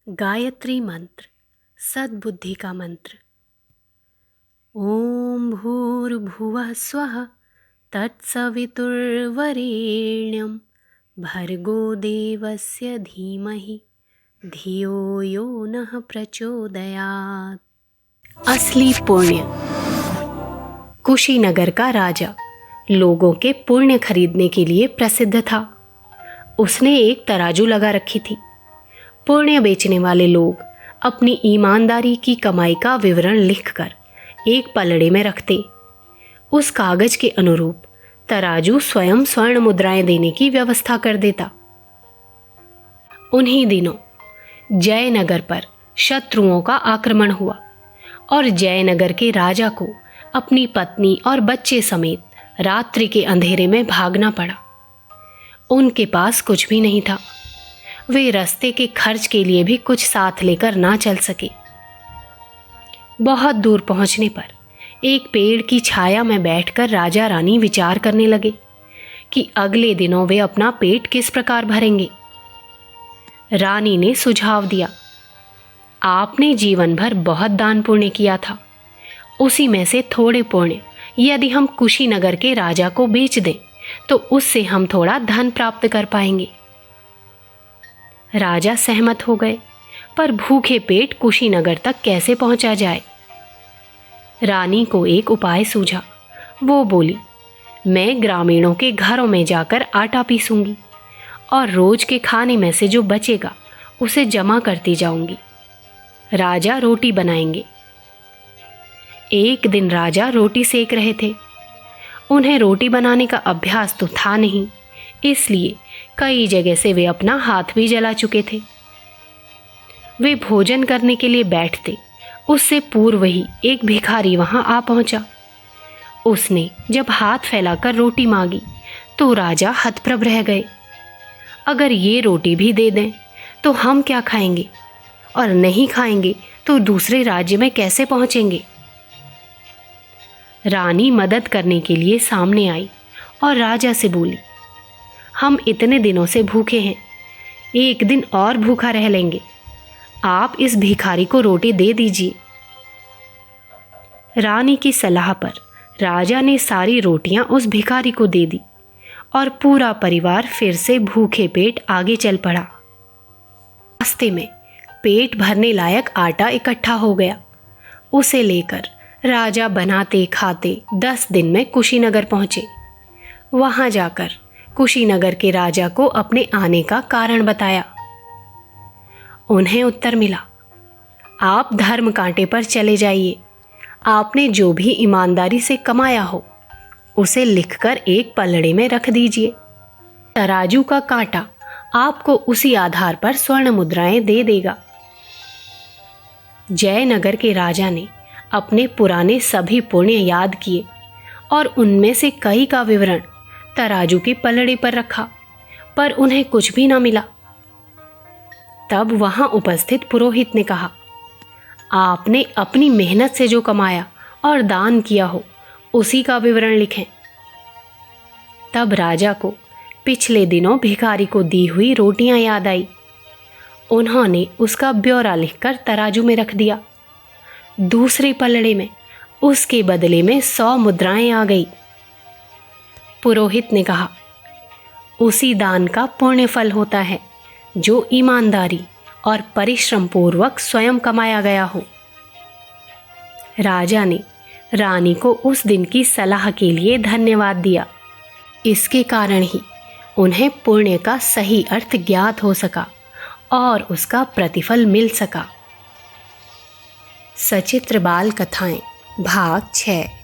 गायत्री मंत्र, सद्बुद्धि का मंत्र। ओम भूर्भुवः स्वः तत्सवितुर्वरेण्यं भर्गो देवस्य धीमहि धियो यो नः प्रचोदयात्। असली पुण्य। कुशीनगर का राजा लोगों के पुण्य खरीदने के लिए प्रसिद्ध था। उसने एक तराजू लगा रखी थी। पुण्य बेचने वाले लोग अपनी ईमानदारी की कमाई का विवरण लिखकर एक पलड़े में रखते। उस कागज के अनुरूप तराजू स्वयं स्वर्ण मुद्राएं देने की व्यवस्था कर देता। उन्हीं दिनों जयनगर पर शत्रुओं का आक्रमण हुआ और जयनगर के राजा को अपनी पत्नी और बच्चे समेत रात्रि के अंधेरे में भागना पड़ा। उनके पास कुछ भी नहीं था। वे रास्ते के खर्च के लिए भी कुछ साथ लेकर ना चल सके। बहुत दूर पहुंचने पर एक पेड़ की छाया में बैठकर राजा रानी विचार करने लगे कि अगले दिनों वे अपना पेट किस प्रकार भरेंगे। रानी ने सुझाव दिया, आपने जीवन भर बहुत दान पुण्य किया था, उसी में से थोड़े पुण्य यदि हम कुशीनगर के राजा को बेच दें तो उससे हम थोड़ा धन प्राप्त कर पाएंगे। राजा सहमत हो गए, पर भूखे पेट कुशीनगर तक कैसे पहुंचा जाए। रानी को एक उपाय सूझा। वो बोली, मैं ग्रामीणों के घरों में जाकर आटा पीसूंगी और रोज के खाने में से जो बचेगा उसे जमा करती जाऊंगी। राजा रोटी बनाएंगे। एक दिन राजा रोटी सेक रहे थे। उन्हें रोटी बनाने का अभ्यास तो था नहीं, इसलिए कई जगह से वे अपना हाथ भी जला चुके थे। वे भोजन करने के लिए बैठते, उससे पूर्व ही एक भिखारी वहां आ पहुंचा। उसने जब हाथ फैलाकर रोटी मांगी तो राजा हतप्रभ रह गए। अगर ये रोटी भी दे दें तो हम क्या खाएंगे, और नहीं खाएंगे तो दूसरे राज्य में कैसे पहुंचेंगे। रानी मदद करने के लिए सामने आई और राजा से बोली, हम इतने दिनों से भूखे हैं, एक दिन और भूखा रह लेंगे, आप इस भिखारी को रोटी दे दीजिए। रानी की सलाह पर राजा ने सारी रोटियां उस भिखारी को दे दी और पूरा परिवार फिर से भूखे पेट आगे चल पड़ा। रास्ते में पेट भरने लायक आटा इकट्ठा हो गया। उसे लेकर राजा बनाते खाते 10 दिन में कुशीनगर पहुंचे। वहां जाकर कुशीनगर के राजा को अपने आने का कारण बताया। उन्हें उत्तर मिला, आप धर्म कांटे पर चले जाइए, आपने जो भी ईमानदारी से कमाया हो उसे लिखकर एक पलड़े में रख दीजिए। तराजू का कांटा आपको उसी आधार पर स्वर्ण मुद्राएं दे देगा। जयनगर के राजा ने अपने पुराने सभी पुण्य याद किए और उनमें से कई का विवरण तराजू के पलड़े पर रखा, पर उन्हें कुछ भी न मिला। तब वहां उपस्थित पुरोहित ने कहा, आपने अपनी मेहनत से जो कमाया और दान किया हो उसी का विवरण लिखें। तब राजा को पिछले दिनों भिखारी को दी हुई रोटियां याद आई। उन्होंने उसका ब्यौरा लिखकर तराजू में रख दिया। दूसरे पलड़े में उसके बदले में 100 मुद्राएं आ गई। पुरोहित ने कहा, उसी दान का पुण्य फल होता है जो ईमानदारी और परिश्रम पूर्वक स्वयं कमाया गया हो। राजा ने रानी को उस दिन की सलाह के लिए धन्यवाद दिया। इसके कारण ही उन्हें पुण्य का सही अर्थ ज्ञात हो सका और उसका प्रतिफल मिल सका। सचित्र बाल कथाएं भाग 6।